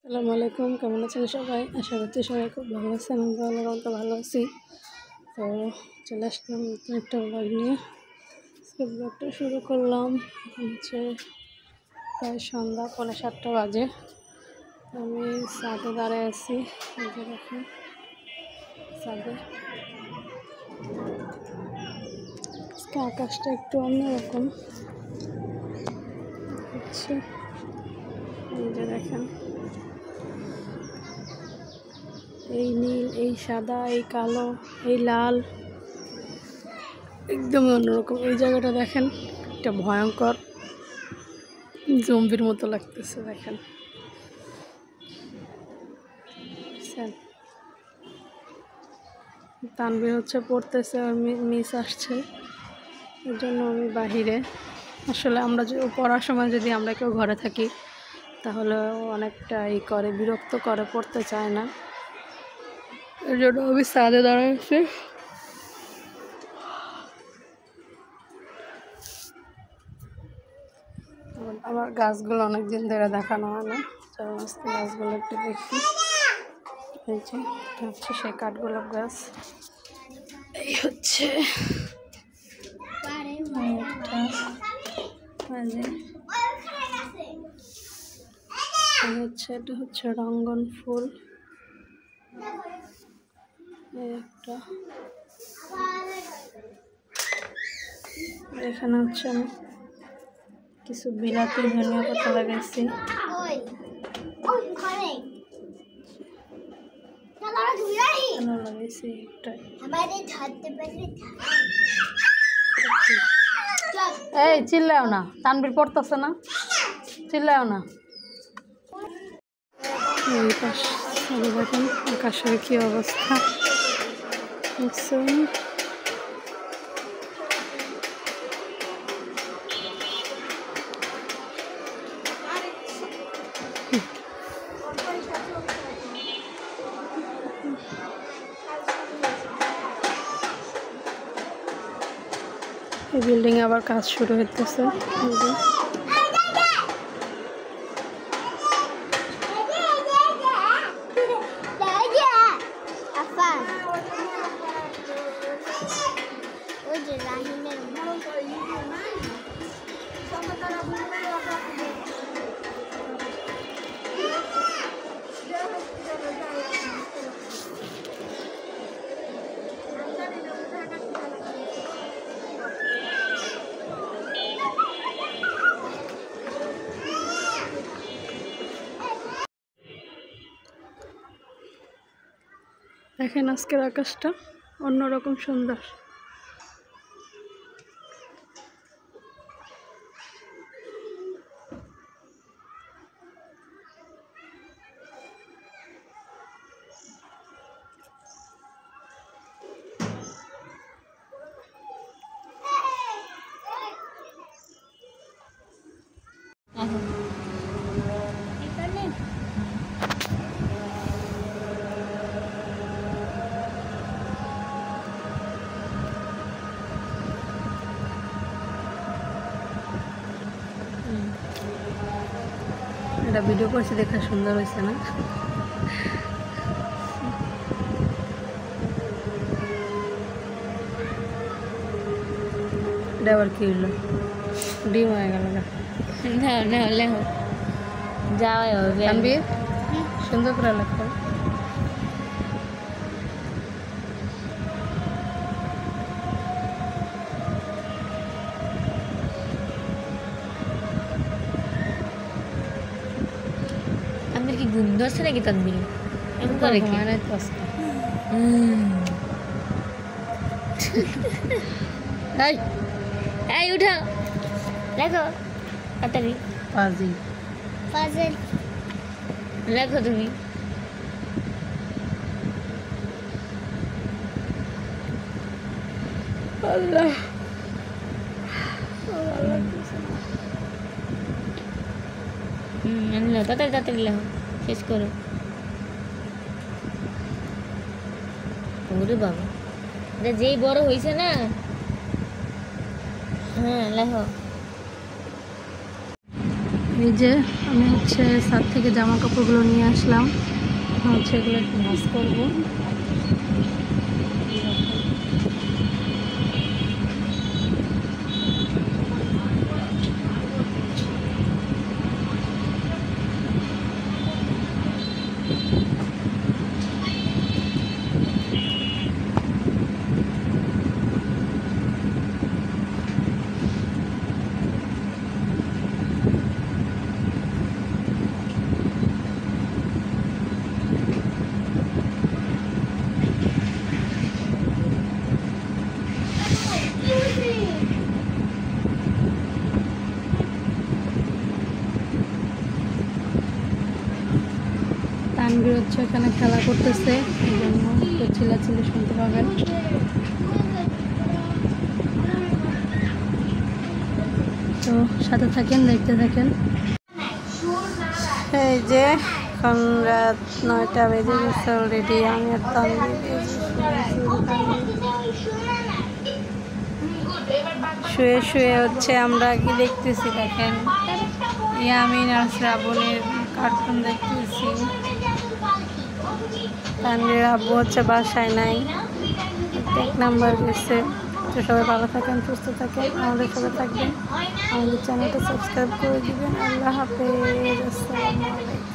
আসসালামু আলাইকুম, কেমন আছেন সবাই? আশা করছি সবাই খুব ভালো আছেন। আমরা তো ভালো আছি। তো চলে আসলাম নতুন একটা ব্লগ নিয়ে। আজকে ব্লগটা শুরু করলাম হচ্ছে প্রায় সন্ধ্যা 7:45 বাজে। আমি ছাদে দাঁড়ায় আছি। এই যে দেখেন ছাদে আজকে আকাশটা একটু অন্যরকম হচ্ছে। এই যে দেখেন এই নীল, এই সাদা, এই কালো, এই লাল, একদমই অন্যরকম। এই জায়গাটা দেখেন একটা ভয়ঙ্কর জম্বির মতো লাগতেছে। দেখেন তানভীর হচ্ছে পড়তেছে আর মিস আসছে, এর জন্য আমি বাহিরে। আসলে আমরা পড়ার সময় যদি আমরা কেউ ঘরে থাকি তাহলে অনেকটা করে বিরক্ত করে, পড়তে চায় না। এর জন্য আমি ছাদে দাঁড়াচ্ছি। আমার গাছগুলো অনেকদিন ধরে দেখানো হয় না, চলো আজকে গাছগুলো একটু দেখি। এই যে এটা হচ্ছে সেই কাঠগোলাপ গাছ। এই হচ্ছে এটা হচ্ছে রঙ্গন ফুল। একটা এখানে হচ্ছে আমি কিছু বিলাতি ধনিয়া পাতা লাগাইছি। লাগাইছি এই চিল্লাও না, তানভীর পড়তেছে না, চিল্লাও না। এই পাশে দেখেন আকাশের কি অবস্থা। এই বিল্ডিং এ আবার কাজ শুরু হইতেছে। দেখেন আজকের আকাশটা অন্যরকম সুন্দর। এটা ভিডিও করছি, দেখা সুন্দর হয়েছে না? এটা আবার কি হইলো? ডিম হয়ে গেল না? না হলে যাওয়াই হবে। তানভীর সুন্দর করে লাগতো। তানভীর কি ঘুম ধরছে নাকি? তানভীর এমন করে কি? এই এই উঠা, লেখো তাড়াতাড়ি। ফাজিল লেখো তুমি। আল্লাহ তাড়াতাড়ি তাড়াতাড়ি লেখো, শেষ করো। ওরে বাবা, এটা যেই বড় হয়েছে না। হ্যাঁ লেখো। এই যে আমি হচ্ছে ছাদ থেকে জামা কাপড়গুলো নিয়ে আসলাম, এখন হচ্ছে এগুলো একটু ভাঁজ করবো। তানভীর হচ্ছে এখানে খেলা করতেছে, এই জন্য একটু চিল্লাচিল্লি শুনতে পাবেন। তো সাথে থাকেন, দেখতে থাকেন। এই যে এখন রাত 9টা বেজে গেছে অলরেডি। আমি আর তানভীর শুয়ে শুয়ে হচ্ছে আমরা কি দেখতেছি দেখেন, ইয়ামিন আর শ্রাবণের কার্টুন দেখতেছি। তানভীর আব্বু হচ্ছে বাসায় নাই, 1 নাম্বার গেছে। তো সবাই ভালো থাকেন, সুস্থ থাকেন, আমাদের সাথে থাকবেন, আমাদের চ্যানেলটা সাবস্ক্রাইব করে দিবেন। আল্লাহ হাফেজ, আসসালামু আলাইকুম।